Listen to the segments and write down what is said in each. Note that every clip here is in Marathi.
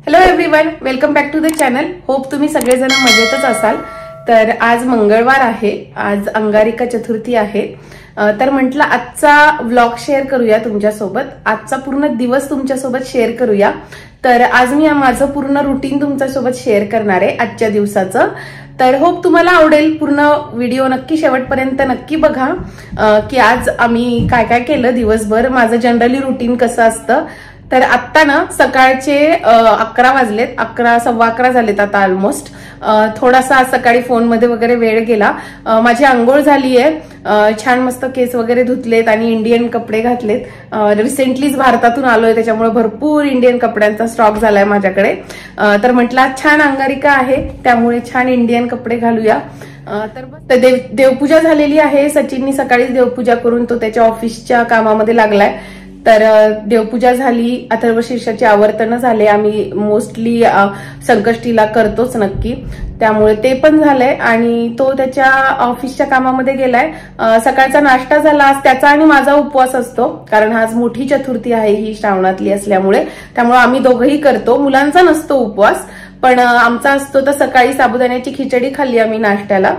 Hello everyone, welcome back to the channel. Hope तुम्ही सगळेजण मजेतच असाल. तर आज मंगळवार आहे, आज अंगारिका चतुर्थी आहे. तर म्हटलं आजचा व्लॉग शेअर करूया तुमच्यासोबत. आजचा पूर्ण दिवस तुमच्यासोबत शेअर करूया. तर आज मी माझं पूर्ण रुटीन तुमच्यासोबत शेअर करणार आहे आजच्या दिवसाचं. तर होप तुम्हाला आवडेल. पूर्ण व्हिडिओ नक्की शेवटपर्यंत नक्की बघा की आज आम्ही काय काय केलं दिवसभर, माझं जनरली रुटीन कसं असतं. तर आत्ता ना सकाळचे 11 वाजलेत, 11 सव्वा 11 झालेत आता ऑलमोस्ट. थोडासा सकाळी फोनमध्ये वगैरे वेळ गेला. माझी आंघोळ झाली आहे, छान मस्त केस वगैरे धुतलेत आणि इंडियन कपडे घातलेत. रिसेंटलीच भारतातून आलोय, त्याच्यामुळे भरपूर इंडियन कपड्यांचा स्टॉक झालाय माझ्याकडे. तर म्हटलं छान अंगारिका आहे, त्यामुळे छान इंडियन कपडे घालूया. तर देवपूजा झालेली आहे. सचिननी सकाळीच देवपूजा करून तो त्याच्या ऑफिसच्या कामामध्ये लागलाय. तर देवपूजा झाली, अथर्वशीर्षाची आवर्तन झाले. आम्ही मोस्टली संकष्टीला करतोच नक्की, त्यामुळे ते पण झालंय आणि तो त्याच्या ऑफिसच्या कामामध्ये गेलाय. सकाळचा नाश्ता झाला. आज त्याचा आणि माझा उपवास असतो, कारण आज मोठी चतुर्थी आहे ही श्रावणातली असल्यामुळे. त्यामुळे आम्ही दोघंही करतो. मुलांचा नसतो उपवास, पण आमचा असतो. तर सकाळी साबुदाण्याची खिचडी खाल्ली आम्ही नाश्त्याला.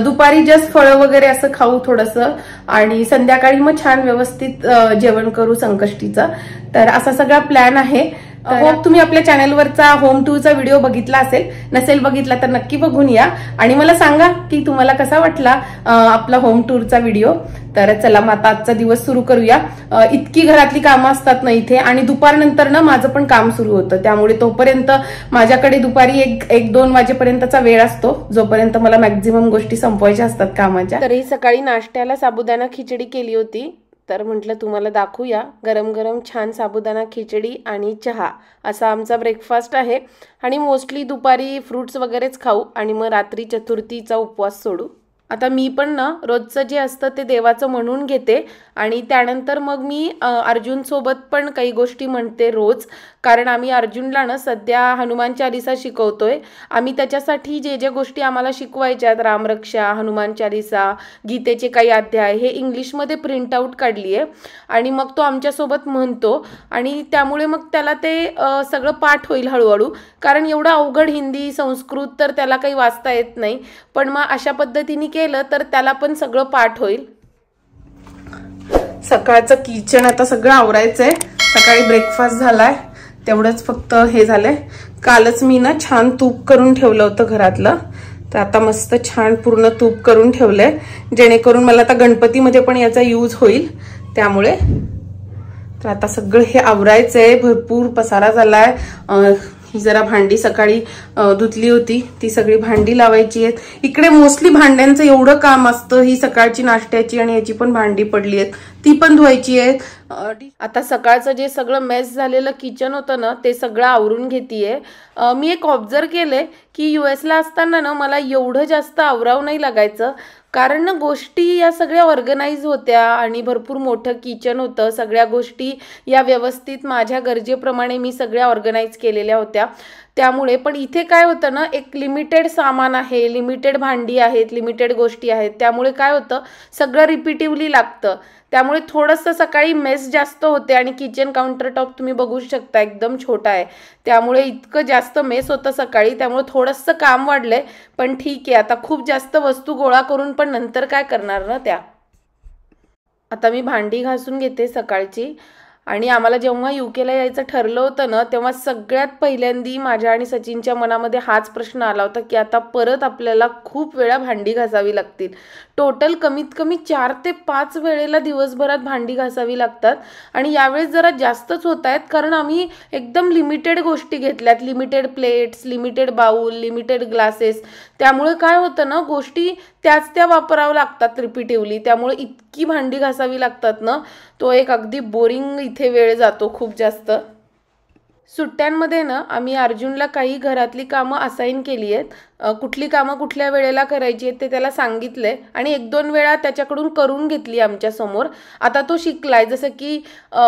दुपारी जस्ट फळं वगैरे असं खाऊ थोडंसं, आणि संध्याकाळी मग छान व्यवस्थित जेवण करू संकष्टीचं. तर असा सगळा प्लॅन आहे. होप तुम्ही आपल्या चॅनलवरचा होम टूरचा व्हिडिओ बघितला असेल. नसेल बघितला तर नक्की बघून या आणि मला सांगा की तुम्हाला कसा वाटला आपला होम टूरचा व्हिडिओ. तर चला मग आता आजचा दिवस सुरू करूया. इतकी घरातली कामं असतात ना इथे, आणि दुपारनंतर ना माझं पण काम सुरू होतं, त्यामुळे तोपर्यंत माझ्याकडे दुपारी 1-2 वाजेपर्यंतचा वेळ असतो, जोपर्यंत मला मॅक्झिमम गोष्टी संपवायच्या असतात कामाच्या. तरी सकाळी नाश्त्याला साबुदाणा खिचडी केली होती. तर म्हटलं तुम्हाला दाखवूया. गरम गरम छान साबुदाणा खिचडी आणि चहा असा आमचा ब्रेकफास्ट आहे. आणि मोस्टली दुपारी फ्रुट्स वगैरेच खाऊ आणि मग रात्री चतुर्थीचा उपवास सोडू. आता मी पण ना रोजचं जे असतं ते देवाचं म्हणून घेते, आणि त्यानंतर मग मी अर्जुन सोबत पण काही गोष्टी म्हणते रोज. कारण आम्ही अर्जुनला ना सध्या हनुमान चालिसा शिकवतोय. आम्ही त्याच्यासाठी जे जे गोष्टी आम्हाला शिकवायच्यात, रामरक्षा, हनुमान चालिसा, गीतेचे काही अध्याय, हे इंग्लिशमध्ये प्रिंट आउट काढली आहे आणि मग तो आमच्यासोबत म्हणतो. आणि त्यामुळे मग त्याला ते सगळं पाठ होईल हळूहळू, कारण एवढं अवघड हिंदी संस्कृत तर त्याला काही वाचता येत नाही. पण मग अशा पद्धतीने केलं तर त्याला पण सगळं पाठ होईल. सकाळचं किचन आता सगळं आवरायचंय. सकाळी ब्रेकफास्ट झालाय, तेवढंच फक्त हे झालंय. कालच मी ना छान तूप करून ठेवलं होतं घरातलं, तर आता मस्त छान पूर्ण तूप करून ठेवलंय, जेणेकरून मला आता गणपतीमध्ये पण याचा यूज होईल. त्यामुळे तर आता सगळं हे आवरायचंय. भरपूर पसारा झालाय. ही जरा भांडी सकाळी धुतली होती, ती सगळी भांडी लावायची आहेत. इकडे मोस्टली भांड्यांचं एवढं काम असतं. ही सकाळची नाश्त्याची आणि याची पण भांडी पडली आहेत, ती पण धुवायची आहेत. आता सकाळचं जे सगळं मेस झालेलं किचन होतं ना, ते सगळं आवरून घेतीये. मी एक ऑब्झर्व केलंय की US ला असताना ना मला एवढं जास्त आवराव नाही लागायचं, कारण ना गोष्टी या सगळ्या ऑर्गनाईज होत्या आणि भरपूर मोठं किचन होतं. सगळ्या गोष्टी या व्यवस्थित माझ्या गरजेप्रमाणे मी सगळ्या ऑर्गनाईज केलेल्या होत्या. त्यामुळे पण इथे काय होतं ना, एक लिमिटेड सामान आहे, लिमिटेड भांडी आहेत, लिमिटेड गोष्टी आहेत. त्यामुळे काय होतं, सगळं रिपिटिव्हली लागतं. त्यामुळे थोडंसं सकाळी मेस जास्त होते. आणि किचन काउंटर टॉप तुम्ही बघू शकता एकदम छोटा आहे, त्यामुळे इतकं जास्त मेस होतं सकाळी. त्यामुळे थोडंसं काम वाढलंय, पण ठीक आहे. आता खूप जास्त वस्तू गोळा करून पण नंतर काय करणार ना त्या. आता मी भांडी घासून घेते सकाळची. आणि आम्हाला जेव्हा UKला यायचं ठरलं होतं ना, तेव्हा सगळ्यात पहिल्यांदी माझ्या आणि सचिनच्या मनामध्ये हाच प्रश्न आला होता की आता परत आपल्याला खूप वेळा भांडी घासावी लागतील. टोटल कमीत कमी 4 ते 5 वेळेला दिवसभरात भांडी घासावी लागतात. आणि यावेळेस जरा जास्तच होत आहेत, कारण आम्ही एकदम लिमिटेड गोष्टी घेतल्यात. Limited plates, limited bowl, limited glasses. त्यामुळे काय होतं ना, गोष्टी त्याच त्या वापरावं लागतात रिपिटिव्हली. त्यामुळे इतकी भांडी घासावी लागतात ना, तो एक अगदी बोरिंग इथे वेळ जातो खूप जास्त. सुट्ट्यांमध्ये ना आम्ही अर्जुनला काही घरातली कामं असाइन केली आहेत. कुठली कामं कुठल्या वेळेला करायची आहेत ते त्याला सांगितलंय, आणि 1-2 वेळा त्याच्याकडून करून घेतली आमच्या समोर. आता तो शिकलाय, जसं की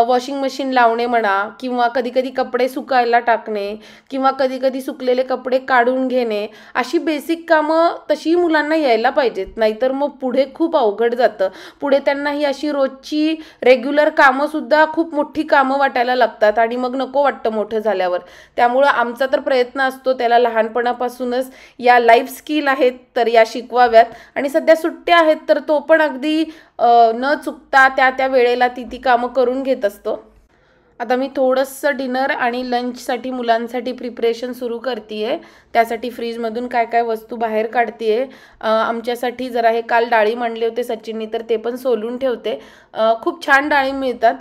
वॉशिंग मशीन लावणे म्हणा, किंवा कधी कधी कपडे सुकायला टाकणे, किंवा कधी कधी सुकलेले कपडे काढून घेणे. अशी बेसिक कामं तशी मुलांना यायला पाहिजेत, नाहीतर मग पुढे खूप अवघड जातं. पुढे त्यांना ही अशी रोजची रेग्युलर कामं सुद्धा खूप मोठी कामं वाटायला लागतात, आणि मग नको वाटतं मोठं मोठं झाल्यावर. त्यामुळं आमचा तर प्रयत्न असतो त्याला लहानपणापासूनच या लाईफ स्किल आहेत तर या शिकवाव्यात. आणि सध्या सुट्ट्या आहेत तर तो पण अगदी न चुकता त्या वेळेला ती कामं करून घेत असतो. आता मी थोडंसं डिनर आणि लंचसाठी मुलांसाठी प्रिपरेशन सुरू करते. त्यासाठी फ्रीजमधून काय काय वस्तू बाहेर काढते. आमच्यासाठी जरा हे काल डाळिंब आणले होते सचिननी तर ते पण सोलून ठेवते. खूप छान डाळिंब मिळतात.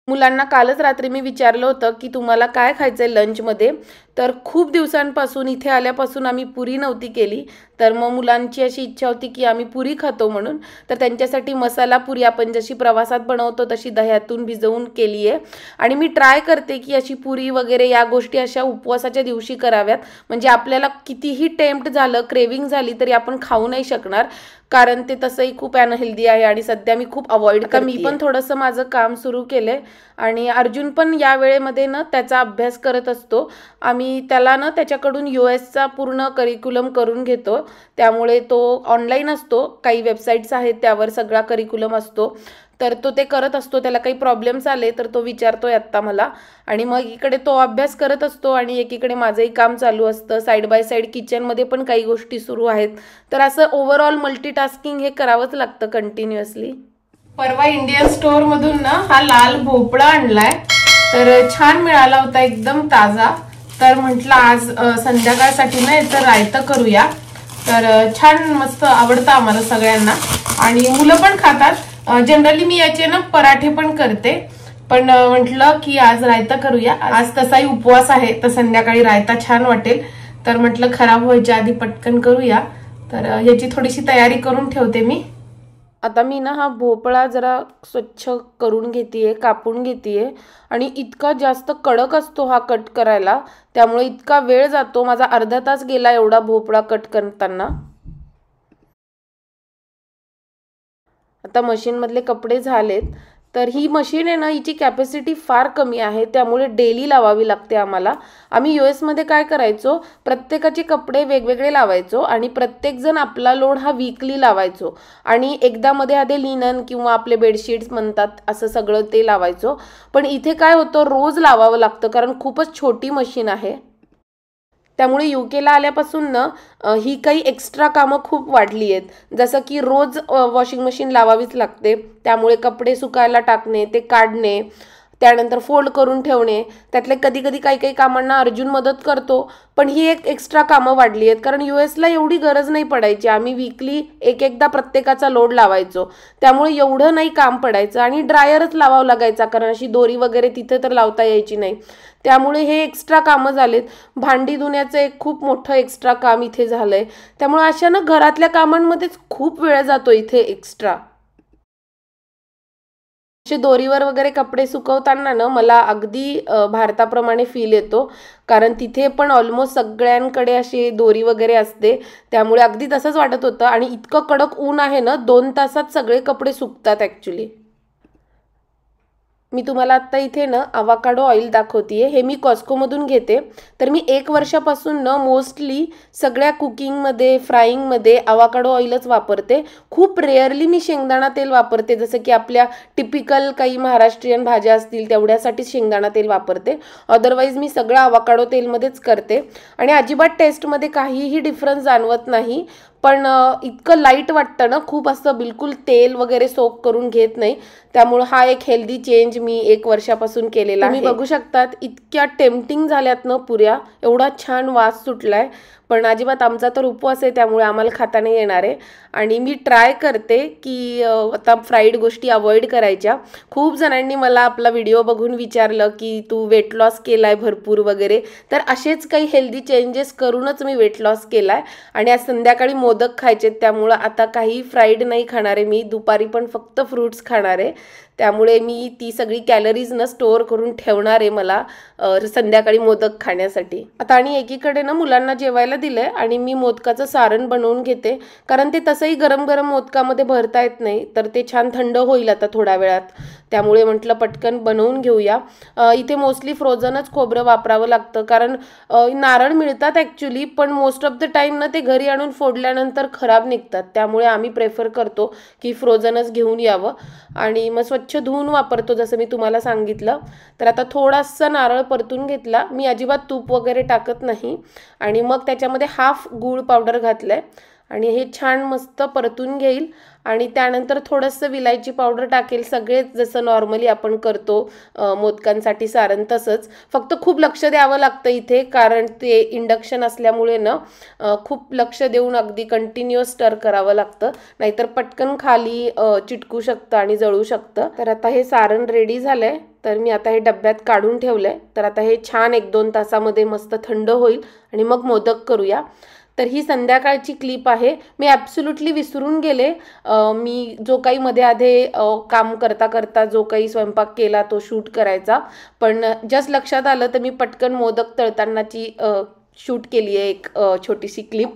मुलांना कालच रात्री मी विचारलं होतं की तुम्हाला काय खायचं आहे लंचमध्ये, तर खूप दिवसांपासून इथे आल्यापासून आम्ही पुरी नव्हती केली. तर मग मुलांची अशी इच्छा होती की आम्ही पुरी खातो म्हणून. तर त्यांच्यासाठी मसाला पुरी आपण जशी प्रवासात बनवतो तशी दह्यातून भिजवून केली आहे. आणि मी ट्राय करते की अशी पुरी वगैरे या गोष्टी अशा उपवासाच्या दिवशी कराव्यात. म्हणजे आपल्याला कितीही टेम्प्ट झालं, क्रेविंग झाली तरी आपण खाऊ नाही शकणार, कारण ते तसंही खूप अनहेल्दी आहे आणि सध्या मी खूप अवॉइड करते. मी पण थोडंसं माझं काम सुरू केलंय आणि अर्जुन पण या वेळेमध्ये ना त्याचा अभ्यास करत असतो. आम्ही त्याला ना त्याच्याकडून US पूर्ण करिक्युलम करून घेतो. त्यामुळे तो ऑनलाईन असतो, काही वेबसाईट्स आहेत त्यावर सगळा करिक्युलम असतो. तर तो ते करत असतो. त्याला काही प्रॉब्लेम्स आले तर तो विचारतोय आत्ता मला. आणि मग इकडे तो अभ्यास करत असतो आणि एकीकडे माझंही काम चालू असतं. साईड बाय साईड किचनमध्ये पण काही गोष्टी सुरू आहेत. तर असं ओव्हरऑल मल्टीटास्किंग हे करावंच लागतं कंटिन्युअसली. परवा इंडियन स्टोअरमधून ना हा लाल भोपळा आणलाय. तर छान मिळाला होता, एकदम ताजा. तर म्हटलं आज संध्याकाळसाठी ना याचं रायतं करूया. तर छान मस्त आवडतं आम्हाला सगळ्यांना आणि मुलं पण खातात. जनरली मी याचे ना पराठे पण करते, पण म्हटलं की आज रायता करूया. आज तसाही उपवास आहे तर संध्याकाळी रायता छान वाटेल. तर म्हटलं खराब व्हायच्या आधी पटकन करूया. तर याची थोडीशी तयारी करून ठेवते मी. आता मी ना हा भोपळा जरा स्वच्छ करून घेतेय, कापून घेतेय. आणि इतका जास्त कडक असतो हा कट करायला, त्यामुळे इतका वेळ जातो. माझा अर्धा तास गेला एवढा भोपळा कट करताना. आता मशीनमधले कपडे झालेत. तर ही मशीन आहे ना, हिची कॅपॅसिटी फार कमी आहे, त्यामुळे डेली लावावी लागते आम्हाला. आम्ही US काय करायचो, प्रत्येकाचे कपडे वेगवेगळे लावायचो आणि प्रत्येकजण आपला लोड हा वीकली लावायचो. आणि एकदा मध्ये आधे लिनन किंवा आपले बेडशीट्स म्हणतात असं सगळं ते लावायचो. पण इथे काय होतं, रोज लावावं लागतं कारण खूपच छोटी मशीन आहे. त्यामुळे UK आल्यापासून ना ही काही एक्स्ट्रा कामं खूप वाढली आहेत. जसं की रोज वॉशिंग मशीन लावावीच लागते. त्यामुळे कपडे सुकायला टाकणे, ते काढणे, त्यानंतर फोल्ड करून ठेवणे, त्यातले कधी कधी काही काही कामांना अर्जुन मदत करतो. पण ही एक एक्स्ट्रा कामं वाढली आहेत कारण US एवढी गरज नाही पडायची. आम्ही वीकली एकदा प्रत्येकाचा लोड लावायचो, त्यामुळे एवढं नाही काम पडायचं. आणि ड्रायरच लावावं लागायचा कारण अशी दोरी वगैरे तिथे तर लावता यायची नाही. त्यामुळे हे एक्स्ट्रा कामं झालेत. भांडी धुण्याचं एक खूप मोठं एक्स्ट्रा काम इथे झालंय. त्यामुळे अशा ना घरातल्या कामांमध्येच खूप वेळ जातो इथे एक्स्ट्रा. असे दोरीवर वगैरे कपडे सुकवताना ना मला अगदी भारताप्रमाणे फील येतो, कारण तिथे पण ऑलमोस्ट सगळ्यांकडे अशी दोरी वगैरे असते. त्यामुळे अगदी तसंच वाटत होतं. आणि इतकं कडक ऊन आहे ना, 2 तासात सगळे कपडे सुकतात ॲक्च्युली. मी तुम्हाला आत्ता इथे ना अवाकाडो ऑइल दाखवतेय. हे मी कॉस्कोमधून घेते. तर मी 1 वर्षापासून ना मोस्टली सगळ्या कुकिंगमध्ये, फ्राईंगमध्ये अवाकाडो ऑइलच वापरते. खूप रेअरली मी शेंगदाणा तेल वापरते, जसं की आपल्या टिपिकल काही महाराष्ट्रीयन भाज्या असतील तेवढ्यासाठी शेंगदाणा तेल वापरते. अदरवाईज मी सगळं अवाकाडो तेलमध्येच करते आणि अजिबात टेस्टमध्ये काहीही डिफरन्स जाणवत नाही. पण इतकं लाईट वाटतं ना, खूप असं बिलकुल तेल वगैरे सोक करून घेत नाही. त्यामुळे हा एक हेल्दी चेंज मी 1 वर्षापासून केलेला आहे. तुम्ही बघू शकतात इतक्या टेम्पटिंग झाल्यात ना पुऱ्या, एवढा छान वास सुटलाय. पण अजिबात आमचा तर उपवास आहे त्यामुळे आम्हाला खाता नाही येणार आहे. आणि मी ट्राय करते की आता फ्राईड गोष्टी अवॉइड करायच्या. खूप जणांनी मला आपला व्हिडिओ बघून विचारलं की तू वेट लॉस केलाय भरपूर वगैरे. तर असेच काही हेल्दी चेंजेस करूनच मी वेट लॉस केलाय. आणि आज संध्याकाळी मोदक खायचे, त्यामुळं आता काही फ्राईड नाही खाणार आहे मी. दुपारी पण फक्त फ्रूट्स खाणार आहे. त्यामुळे मी ती सगळी कॅलरीज न स्टोअर करून ठेवणार आहे मला संध्याकाळी मोदक खाण्यासाठी. आता आणि एकीकडे ना मुलांना जेवायला दिलंय आणि मी मोदकाचं सारण बनवून घेते, कारण ते तसंही गरम गरम मोदकामध्ये भरता येत नाही. तर ते छान थंड होईल आता थोड्या वेळात. त्यामुळे म्हटलं पटकन बनवून घेऊया. इथे मोस्टली फ्रोझनच खोबरं वापरावं लागतं, कारण नारळ मिळतात ॲक्च्युली, पण मोस्ट ऑफ द टाईम ना ते घरी आणून फोडल्यानंतर खराब निघतात. त्यामुळे आम्ही प्रेफर करतो की फ्रोझनच घेऊन यावं. आणि मग स्वच्छ स्वच्छ धुवून वापरतो जसं मी तुम्हाला सांगितलं. तर आता थोडासा नारळ परतून घेतला. मी अजिबात तूप वगैरे टाकत नाही. आणि मग त्याच्यामध्ये हाफ गूळ पावडर घातलं आहे आणि हे छान मस्त परतून घेईल. आणि त्यानंतर थोडंसं विलायची पावडर टाकेल. सगळेच जसं नॉर्मली आपण करतो मोदकांसाठी सारण तसंच, फक्त खूप लक्ष द्यावं लागतं इथे, कारण ते इंडक्शन असल्यामुळे ना खूप लक्ष देऊन अगदी कंटिन्युअस स्टर करावं लागतं, नाहीतर पटकन खाली चिटकू शकतं आणि जळू शकतं. तर आता हे सारण रेडी झालंय. तर मी आता हे डब्यात काढून ठेवलंय. तर आता हे छान 1-2 तासामध्ये मस्त थंड होईल आणि मग मोदक करूया. तर ही संध्याकाळची क्लिप आहे. मी ॲब्सोल्युटली विसरून गेले. मी जो काही मध्ये आधे काम करता करता जो काही स्वयंपाक केला तो शूट करायचा, पण जस्ट लक्षात आलं तर मी पटकन मोदक तळतानाची शूट केली आहे एक छोटीशी क्लिप.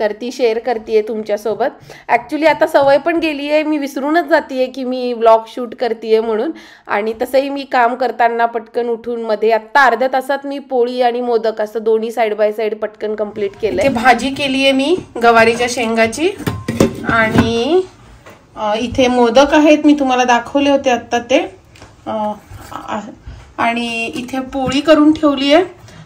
तर ती शेअर करते तुमच्यासोबत. ॲक्च्युली आता सवय पण गेली आहे, मी विसरूनच जाते की मी व्लॉग शूट करते म्हणून. आणि तसंही मी काम करताना पटकन उठून मध्ये आत्ता अर्ध्या तासात मी पोळी आणि मोदक असं दोन्ही साईड बाय साईड पटकन कंप्लीट केलं. भाजी केली आहे मी गवारीच्या शेंगाची आणि इथे मोदक आहेत, मी तुम्हाला दाखवले होते आत्ता ते. आणि इथे पोळी करून ठेवली आहे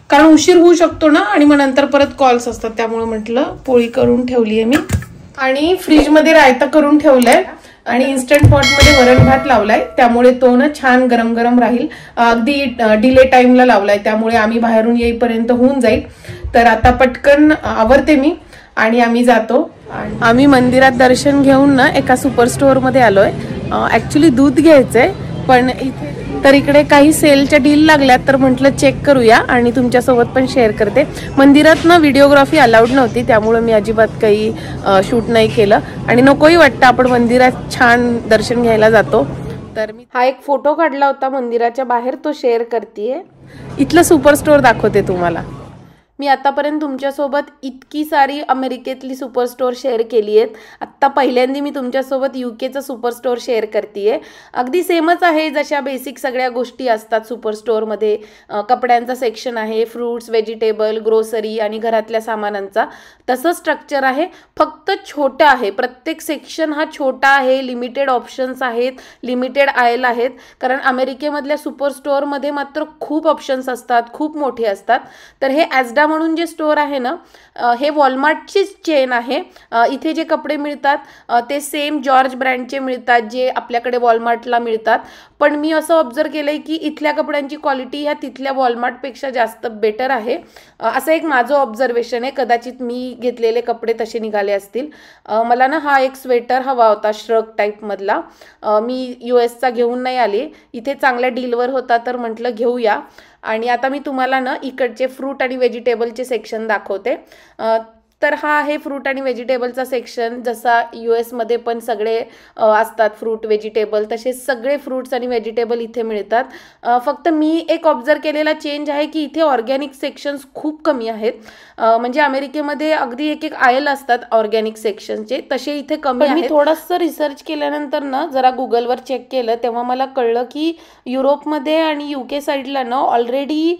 कारण उशीर होऊ शकतो ना आणि मग नंतर परत कॉल्स असतात, त्यामुळे म्हटलं पोळी करून ठेवली आहे मी. आणि फ्रीजमध्ये रायता करून ठेवलाय आणि इन्स्टंट पॉटमध्ये वरण भात लावलाय, त्यामुळे तो ना छान गरम गरम राहील. अगदी डिले टाइमला लावलाय, त्यामुळे आम्ही बाहेरून येईपर्यंत होऊन जाईल. तर आता पटकन आवरते मी आणि आम्ही जातो. आम्ही मंदिरात दर्शन घेऊन ना एका सुपर स्टोअरमध्ये आलोय. ॲक्च्युली दूध घ्यायचंय, पण इकडे काही सेलच्या डील लागल्यात, तर म्हटलं चेक करूया आणि तुमच्यासोबत पण शेअर करते. मंदिरात ना व्हिडिओग्राफी अलाउड नव्हती, त्यामुळे मी अजिबात काही शूट नाही केलं आणि नकोही वाटतं, आपण मंदिरात छान दर्शन घ्यायला जातो. तर मी हा एक फोटो काढला होता मंदिराच्या बाहेर, तो शेअर करते. इथलं सुपर स्टोअर दाखवते तुम्हाला. मी आतापर्यंत तुमच्यासोबत इतकी सारी अमेरिकेतली सुपर स्टोअर शेअर केली आहेत. आत्ता पहिल्यांदा मी तुमच्यासोबत UKचं सुपर स्टोअर शेअर करते. अगदी सेमच आहे, जशा बेसिक सगळ्या गोष्टी असतात सुपर स्टोअरमध्ये. कपड्यांचा सेक्शन आहे, फ्रूट्स, व्हेजिटेबल, ग्रोसरी आणि घरातल्या सामानांचा, तसं स्ट्रक्चर आहे, फक्त छोटं आहे. प्रत्येक सेक्शन हा छोटा आहे, लिमिटेड ऑप्शन्स आहेत, लिमिटेड आयल आहेत. कारण अमेरिकेमधल्या सुपर स्टोअरमध्ये मात्र खूप ऑप्शन्स असतात, खूप मोठे असतात. तर हे ॲजडा म्हणून जे स्टोअर आहे ना, हे वॉलमार्टचीच चेन आहे. इथे जे कपडे मिळतात ते सेम जॉर्ज ब्रँडचे मिळतात जे आपल्याकडे वॉलमार्टला मिळतात. पण मी असं ऑब्झर्व केलंय की इथल्या कपड्यांची क्वालिटी ह्या तिथल्या वॉलमार्टपेक्षा जास्त बेटर आहे. असं एक माझं ऑब्झर्वेशन आहे. कदाचित मी घेतलेले कपडे तसे निघाले असतील. मला ना हा एक स्वेटर हवा होता श्रग टाईपमधला. मी USचा घेऊन नाही आले, इथे चांगल्या डीलवर होता तर म्हटलं घेऊया. आणि आता मी तुम्हाला ना इकडचे फ्रूट आणि व्हेजिटेबलचे सेक्शन दाखवते. तर हा आहे फ्रूट आणि व्हेजिटेबलचा सेक्शन. जसा US मध्ये पण सगळे असतात फ्रूट व्हेजिटेबल, तसे सगळे फ्रूट्स आणि व्हेजिटेबल इथे मिळतात. फक्त मी एक ऑब्झर्व केलेला चेंज आहे की इथे ऑर्गॅनिक सेक्शन्स खूप कमी आहेत. म्हणजे अमेरिकेमध्ये अगदी एक आयल असतात ऑर्गॅनिक सेक्शनचे, तसे इथे कमी आहेत. मी थोडंसं रिसर्च केल्यानंतर ना जरा गुगलवर चेक केलं, तेव्हा मला कळलं की युरोपमध्ये आणि UK साईडला ना ऑलरेडी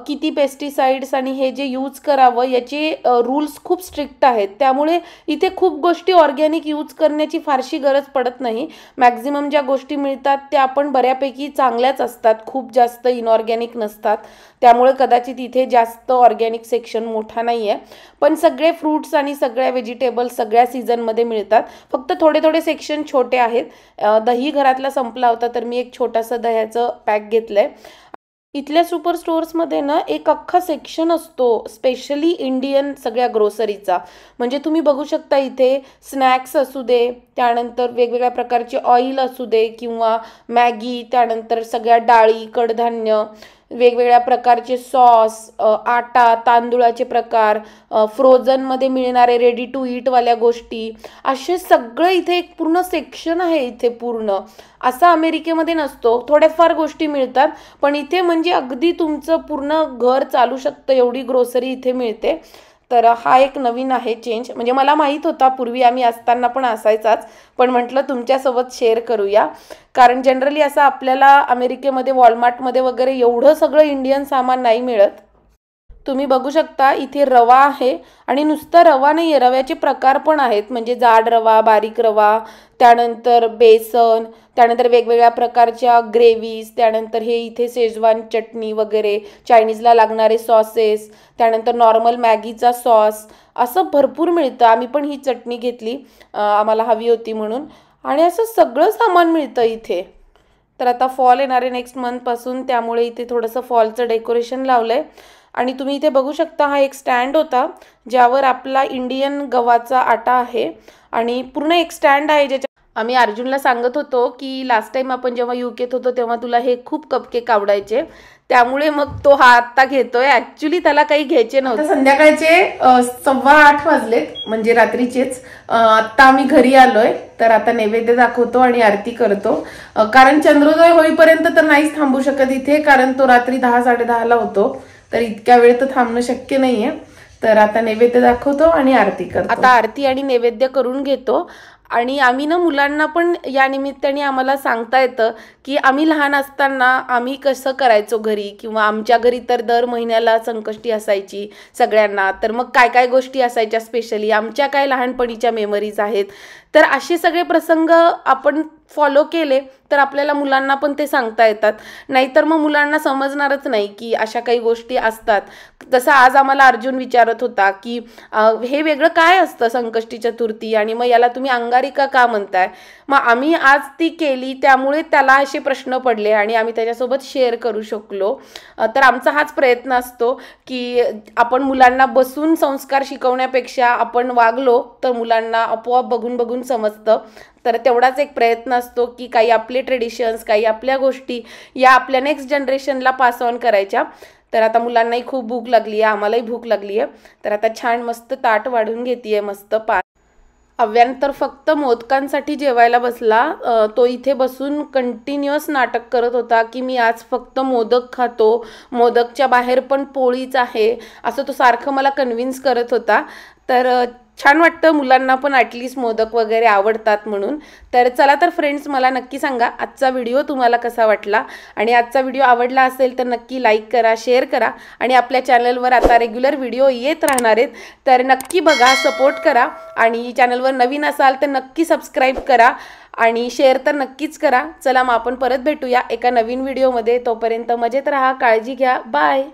किती पेस्टिसाइड्स आणि हे जे यूज करावं याचे रूल्स खूप स्ट्रिक्ट आहेत. त्यामुळे इथे खूप गोष्टी ऑर्गॅनिक यूज करण्याची फारशी गरज पडत नाही. मॅक्झिमम ज्या गोष्टी मिळतात त्या आपण बऱ्यापैकी चांगल्याच असतात, खूप जास्त इनऑर्गॅनिक नसतात. त्यामुळे कदाचित इथे जास्त ऑर्गॅनिक सेक्शन मोठा नाही आहे. पण सगळे फ्रूट्स आणि सगळ्या व्हेजिटेबल्स सगळ्या सीझनमध्ये मिळतात. फक्त थोडे थोडे सेक्शन छोटे आहेत. दही घरातला संपला होता तर मी एक छोटासा दह्याचं पॅक घेतलंय. इथल्या सुपर स्टोअर्समध्ये ना एक अख्खा सेक्शन असतो स्पेशली इंडियन सगळ्या ग्रोसरीचा. म्हणजे तुम्ही बघू शकता इथे स्नॅक्स असू दे, त्यानंतर वेगवेगळ्या प्रकारचे ऑइल असू दे किंवा मॅगी, त्यानंतर सगळ्या डाळी, कडधान्य, वेगवेगळ्या प्रकारचे सॉस, आटा, तांदूळाचे प्रकार, फ्रोझनमध्ये मिळणारे रेडी टू ईटवाल्या गोष्टी, असे सगळं इथे एक पूर्ण सेक्शन आहे इथे पूर्ण. असं अमेरिकेमध्ये नसतो. थोड्याफार गोष्टी मिळतात पण इथे म्हणजे अगदी तुमचं पूर्ण घर चालू शकतं एवढी ग्रोसरी इथे मिळते. तर हा एक नवीन आहे चेंज. म्हणजे मला माहीत होता, पूर्वी आम्ही असताना पण असायचाच, पण म्हटलं तुमच्यासोबत शेअर करूया. कारण जनरली असं आपल्याला अमेरिकेमध्ये वॉलमार्टमध्ये वगैरे एवढं सगळं इंडियन सामान नाही मिळत. तुम्ही बघू शकता इथे रवा आहे आणि नुसता रवा नाही आहे, रव्याचे प्रकार पण आहेत, म्हणजे जाड रवा, बारीक रवा, त्यानंतर बेसन, त्यानंतर वेगवेगळ्या प्रकारच्या ग्रेव्हीज, त्यानंतर हे इथे शेजवान चटणी वगैरे, चायनीजला लागणारे सॉसेस, त्यानंतर नॉर्मल मॅगीचा सॉस, असं भरपूर मिळतं. आम्ही पण ही चटणी घेतली, आम्हाला हवी होती म्हणून. आणि असं सगळं सामान मिळतं इथे. तर आता फॉल येणार आहे नेक्स्ट मंथपासून, त्यामुळे इथे थोडंसं फॉलचं डेकोरेशन लावलं आहे. आणि तुम्ही इथे बघू शकता हा एक स्टँड होता ज्यावर आपला इंडियन गव्हाचा आटा आहे आणि पूर्ण एक स्टँड आहे ज्याच्या आम्ही अर्जुनला सांगत होतो की लास्ट टाइम आपण जेव्हा यूकेत होतो तेव्हा तुला हे खूप कपकेक आवडायचे, त्यामुळे मग तो हा आत्ता घेतोय. ॲक्च्युली त्याला काही घ्यायचे नव्हते. संध्याकाळचे 7:15 वाजलेत, म्हणजे रात्रीचेच. आत्ता आम्ही घरी आलोय, तर आता नैवेद्य दाखवतो आणि आरती करतो. कारण चंद्रोदय होईपर्यंत तर नाहीच थांबू शकत इथे, कारण तो रात्री 10-10:30ला होतो, तर इतक्या वेळ तर थांबणं शक्य नाहीये. तर आता नैवेद्य दाखवतो आणि आरती करतो. आता आरती आणि नैवेद्य करून घेतो. आणि आम्ही ना मुलांना पण या निमित्ताने आम्हाला सांगता येतं की आम्ही लहान असताना आम्ही कसं करायचो घरी, किंवा आमच्या घरी तर दर महिन्याला संकष्टी असायची सगळ्यांना, तर मग काय काय गोष्टी असायच्या स्पेशली, आमच्या काय लहानपणीच्या मेमरीज आहेत. तर असे सगळे प्रसंग आपण फॉलो केले तर आपल्याला मुलांना पण ते सांगता येतात, नाहीतर मग मुलांना समजणारच नाही की अशा काही गोष्टी असतात. जसं आज आम्हाला अर्जुन विचारत होता की हे वेगळं काय असतं संकष्टी चतुर्थी, आणि मग याला तुम्ही अंगारिका का म्हणताय. मग आम्ही आज ती केली, त्यामुळे त्याला असे प्रश्न पडले आणि आम्ही त्याच्यासोबत शेअर करू शकलो. तर आमचा हाच प्रयत्न असतो की आपण मुलांना बसून संस्कार शिकवण्यापेक्षा आपण वागलो तर मुलांना आपोआप बघून बघून समजतं. तर तेवढाच एक प्रयत्न असतो की काही आपले ट्रेडिशन्स, काही आपल्या गोष्टी या आपल्या नेक्स्ट जनरेशनला पास ऑन करायच्या. तर आता मुलांनाही खूप भूक लागली आहे, आम्हालाही भूक लागली आहे. तर आता छान मस्त ताट वाढून घेते मस्त अव्यान तर फक्त मोदकांसाठी जेवायला बसला. तो इथे बसून कंटिन्युअस नाटक करत होता की मी आज फक्त मोदक खातो, मोदकच्या बाहेर पण पोळीच आहे, असं तो सारखं मला कन्व्हिन्स करत होता. तर छान वाटतं मुलांना पण ॲटलिस्ट मोदक वगैरे आवडतात म्हणून. तर चला तर फ्रेंड्स, मला नक्की सांगा आजचा व्हिडिओ तुम्हाला कसा वाटला, आणि आजचा व्हिडिओ आवडला असेल तर नक्की लाईक करा, शेअर करा, आणि आपल्या चॅनलवर आता रेग्युलर व्हिडिओ येत राहणार आहेत, तर नक्की बघा, सपोर्ट करा. आणि चॅनलवर नवीन असाल तर नक्की सबस्क्राईब करा आणि शेअर तर नक्कीच करा. चला मग आपण परत भेटूया एका नवीन व्हिडिओमध्ये. तोपर्यंत मजेत राहा, काळजी घ्या, बाय.